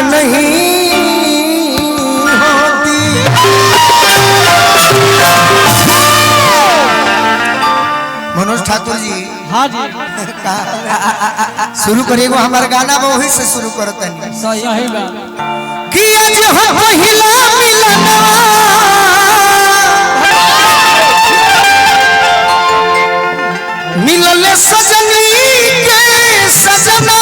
नहीं होती। मनोज ठाकुर जी हाँ जी शुरू करिएगा हमारा गाना वो वही से शुरू करते हैं। सही बा कि आज हम पहिला मिलना मिलले सजनी के सजना।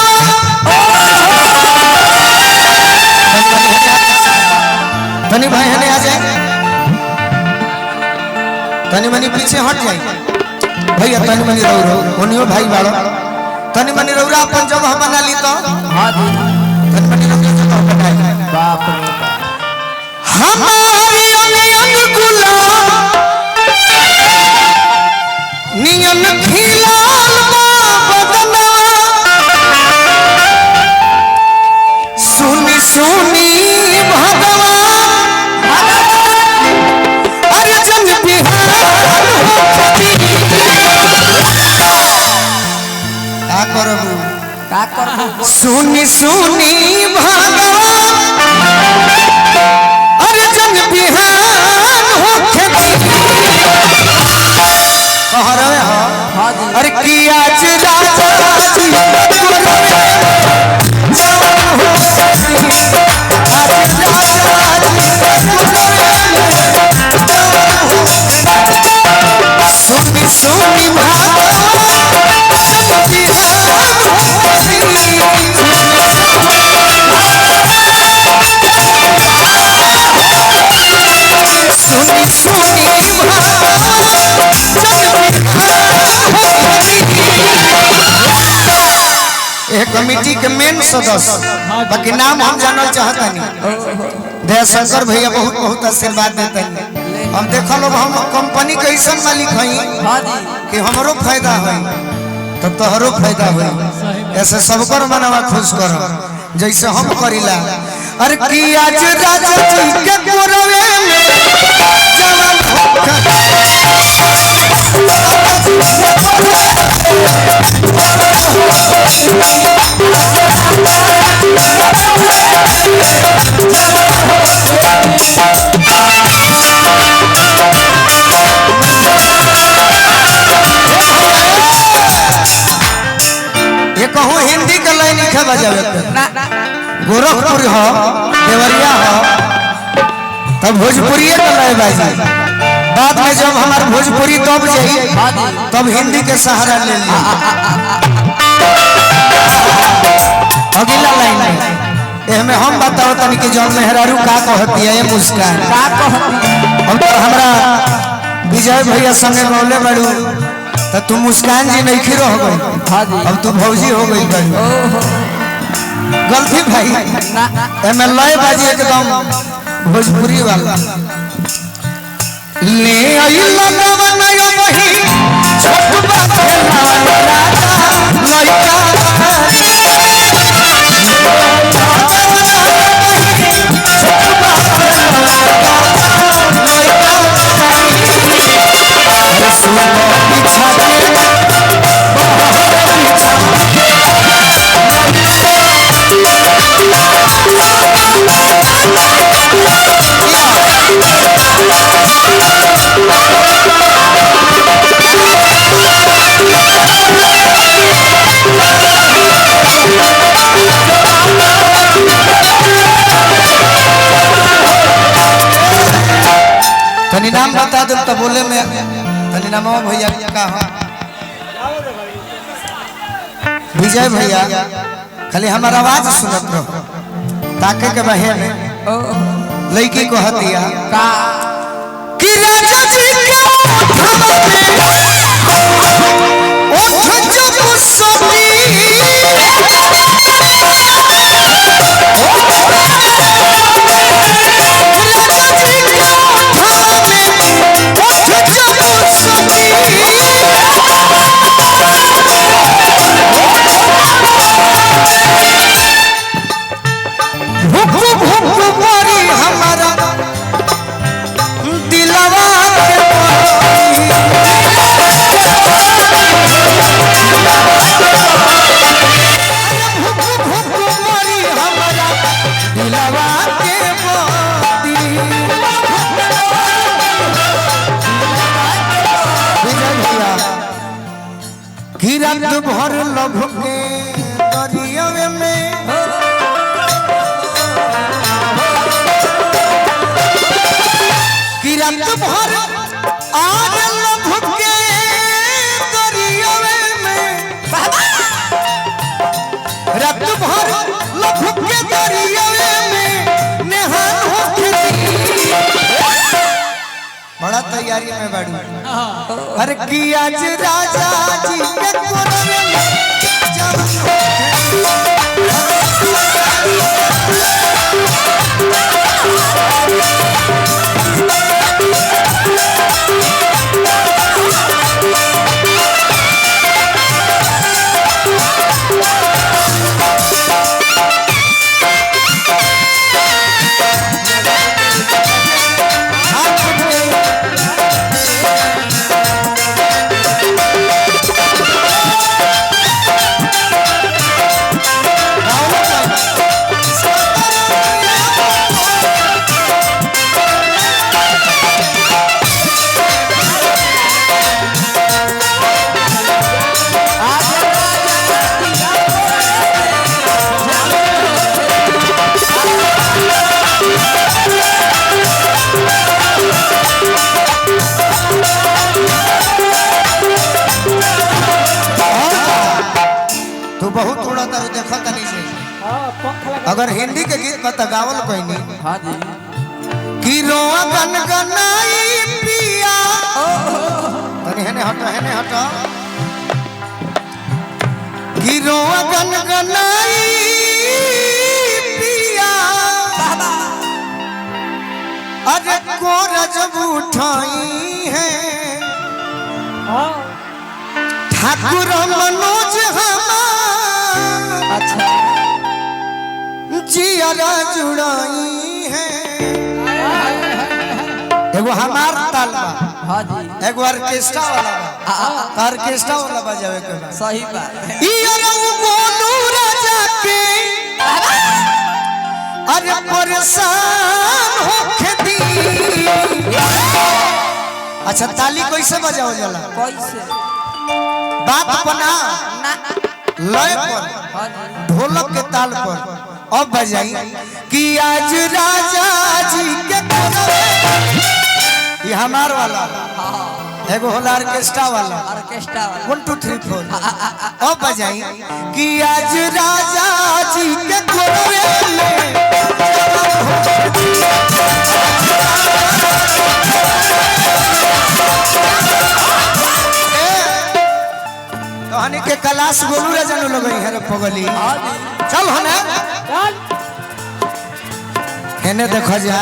धनी भाई हने आ जाए, तनी मनी पीछे हट जाए भैया, तनी मनी रहो रहो उन्हीं भाई बाड़ो, तनी मनी रहो अपन जब हम बना ली तो तनी मनी रहो जब हम बनाए। बाप रे हमारी अनियन गुलाब नियन खिलाल बदना, सुनी सुनी भगवान अर्जुन बिहार का करबू सुनी सुनी भगवान अर्जुन बिहान होखे कह रहे हो। अरे कि आज राजा जी सुनी सुनी कमिटी के मेन सदस्य, बाकी नाम हम जानना चाहता नहीं। दयाशंकर भैया बहुत बहुत आशीर्वाद देते हैं। हम देखा लोग हम कंपनी के ऐसा मालिक हैं कि हमरो फायदा है तो तोहरो फायदा है। ऐसे सबकर मनवा खुश करो जैसे हम करीला। अरे कि आज राजा जी के गोरवे में जवान ये कहूँ हिंदी का लाइन लिखा बजावे गोरखपुर हो देवरिया हो तब भोजपुरी का लाइन बाजी। बाद में जब हमारे भोजपुरी तब जाई तब हिंदी के सहारा ले लिया। अगला लाइन में हम बताओ तनी कि जब मेहरारू का कहती है ये मुस्कान का कहती। हम तो हमारा विजय भैया संगे बोले बड़ू तो तू मुस्कान जी नहीं खी रह गई, अब तू भौजी हो गई बड़ी गलती भाई। एमे लय बाजी एकदम भोजपुरी वाला ले आई लगवा नयो वही छोट बात लइका तनी नाम बता दो तो बोले में तनी नाम भैया का हो विजय भैया खाली हमारा आवाज सुनत रहो ताके के बहन लड़की को हतिया का कि राजा जी के ओठ जब सभी हमारा दिलवा रात भर लभ के दरिया में कि रात भर आज लभ के दरिया में रात भर लभ के दरिया में नेहान होके बड़ा तैयारी में बाड़ी अरे कि आज राजा जी के कोरवे में जवान बहुत थोड़ा था देखा तनी से अगर हिंदी के गीत बता गावल कोई नहीं हां जी कि रोआ गनगनाई पिया तनी हेने हटा कि रोआ गनगनाई पिया अरे कोरा जब उठाई है ठाकुर मनोज अच्छा जियारा जुड़ाई है एगो हमार तालबा हां जी एगो ऑर्केस्ट्रा वाला ऑर्केस्ट्रा वाला बजावे के बा सही बात यार वो गोलू राजा के अरे परेशान होके दी अच्छा ताली कैसे बजाओ जाला कैसे बात बना लय पर ढोलक के ताल पर अब बजाई कि आज राजा जी के ये हमार वाला एगो होला ऑर्केस्ट्रा वाला 1 2 3 4 अब बजाई कि आज राजा जी के कोरे में कहानी के कलाश गोलू रे जानू लगई है रे पगली चल होने चल हेने देखो जा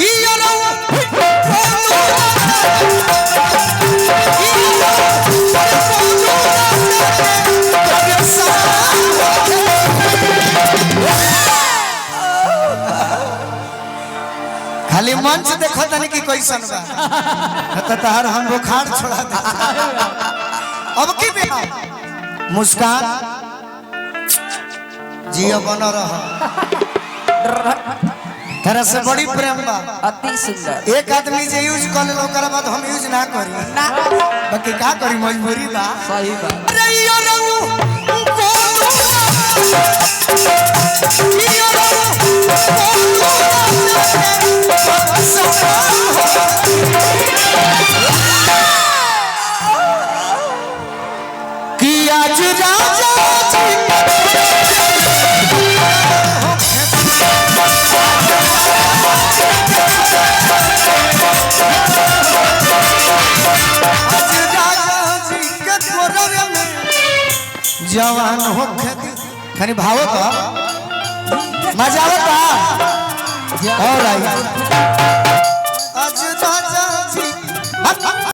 ई यारो खाली मंच देखो तनी की कैसन बा त तहर हम बुखार छोड़ा दे अब की भी मुस्कान जियो बनो रहो तेरा से बड़ी प्रेम बा अति सुंदर एक आदमी जे यूज कर ले ओकर बाद हम यूज ना करी ना बाकी का करी मजबूरी बा सही बा अरे यो रहू कि आज राजा जी जवान हो खनी भाव का मजा आवता और आई आज राजा जी